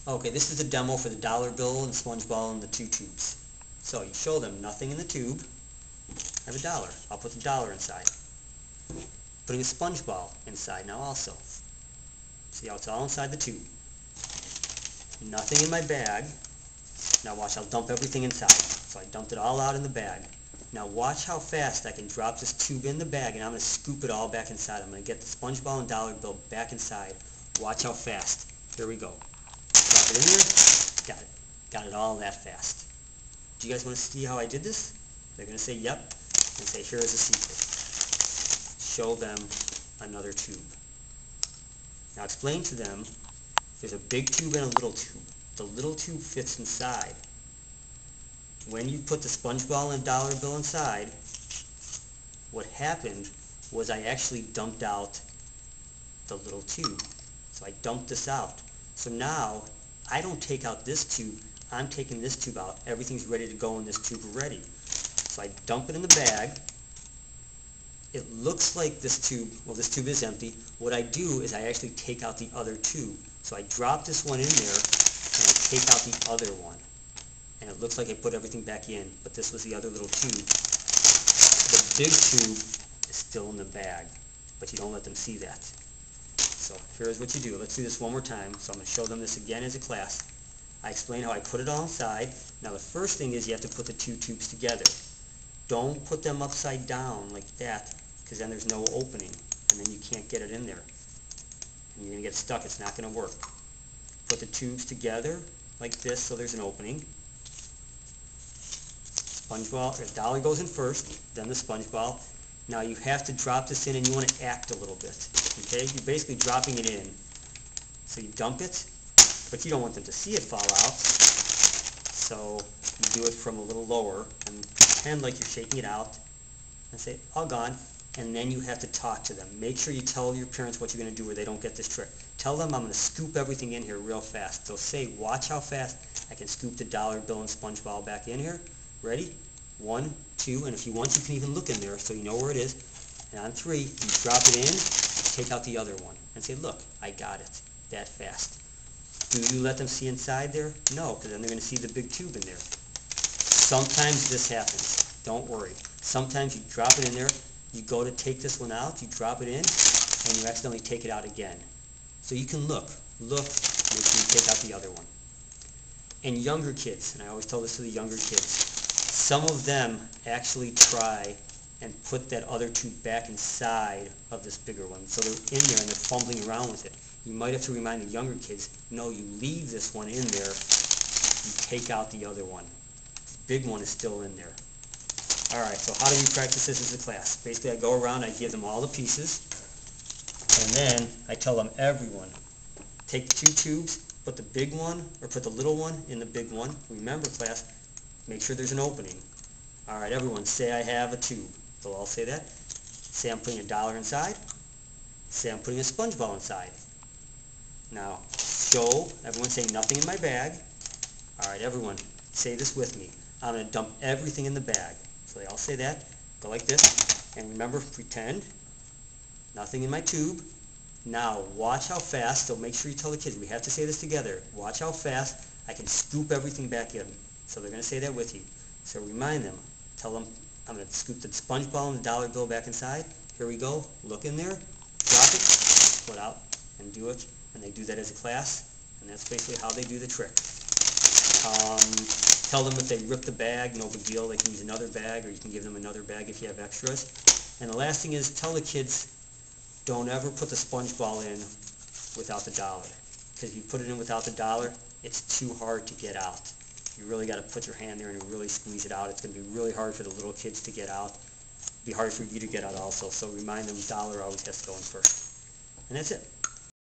Okay, this is the demo for the dollar bill and sponge ball and the two tubes. So you show them nothing in the tube. I have a dollar. I'll put the dollar inside. Putting a sponge ball inside now also. See how it's all inside the tube. Nothing in my bag. Now watch, I'll dump everything inside. So I dumped it all out in the bag. Now watch how fast I can drop this tube in the bag and I'm going to scoop it all back inside. I'm going to get the sponge ball and dollar bill back inside. Watch how fast. Here we go. Drop it in there. Got it. Got it all that fast. Do you guys want to see how I did this? They're going to say yep. And say here is the secret. Show them another tube. Now explain to them there's a big tube and a little tube. The little tube fits inside. When you put the sponge ball and dollar bill inside, what happened was I actually dumped out the little tube. So I dumped this out. So now I don't take out this tube, I'm taking this tube out. Everything's ready to go in this tube already. So I dump it in the bag. It looks like this tube, well this tube is empty. What I do is I actually take out the other tube. So I drop this one in there and I take out the other one. And it looks like I put everything back in, but this was the other little tube. The big tube is still in the bag, but you don't let them see that. So here's what you do. Let's do this one more time. So I'm going to show them this again as a class. I explain how I put it all inside. Now the first thing is you have to put the two tubes together. Don't put them upside down like that, because then there's no opening, and then you can't get it in there. And you're going to get stuck. It's not going to work. Put the tubes together like this so there's an opening. Sponge ball, or dollar goes in first, then the sponge ball. Now you have to drop this in and you want to act a little bit. Okay? You're basically dropping it in. So you dump it, but you don't want them to see it fall out. So you do it from a little lower and pretend like you're shaking it out and say, all gone. And then you have to talk to them. Make sure you tell your parents what you're going to do or they don't get this trick. Tell them I'm going to scoop everything in here real fast. So say, watch how fast I can scoop the dollar bill and sponge ball back in here. Ready? 1, 2, and if you want you can even look in there so you know where it is. And on 3, you drop it in, take out the other one, and say, look, I got it that fast. Do you let them see inside there? No, because then they're going to see the big tube in there. Sometimes this happens. Don't worry. Sometimes you drop it in there, you go to take this one out, you drop it in, and you accidentally take it out again. So you can look, make sure you take out the other one. And younger kids, and I always tell this to the younger kids, some of them actually try and put that other tube back inside of this bigger one. So they're in there and they're fumbling around with it. You might have to remind the younger kids, no, you leave this one in there, you take out the other one. The big one is still in there. Alright, so how do we practice this as a class? Basically I go around, I give them all the pieces, and then I tell them, everyone, take the two tubes, put the big one, or put the little one in the big one. Remember class, make sure there's an opening. Alright, everyone, say I have a tube. They'll all say that. Say I'm putting a dollar inside. Say I'm putting a sponge ball inside. Now, show, everyone say nothing in my bag. Alright, everyone, say this with me. I'm going to dump everything in the bag. So they all say that. Go like this. And remember, pretend. Nothing in my tube. Now, watch how fast, so make sure you tell the kids, we have to say this together. Watch how fast I can scoop everything back in. So they're going to say that with you. So remind them, tell them, I'm going to scoop the sponge ball and the dollar bill back inside. Here we go. Look in there. Drop it. Pull it out and do it. And they do that as a class. And that's basically how they do the trick. Tell them if they rip the bag, no big deal. They can use another bag, or you can give them another bag if you have extras. And the last thing is, tell the kids, don't ever put the sponge ball in without the dollar. Because if you put it in without the dollar, it's too hard to get out. You really got to put your hand there and really squeeze it out. It's going to be really hard for the little kids to get out. It'll be hard for you to get out also. So remind them dollar always has to go in first. And that's it.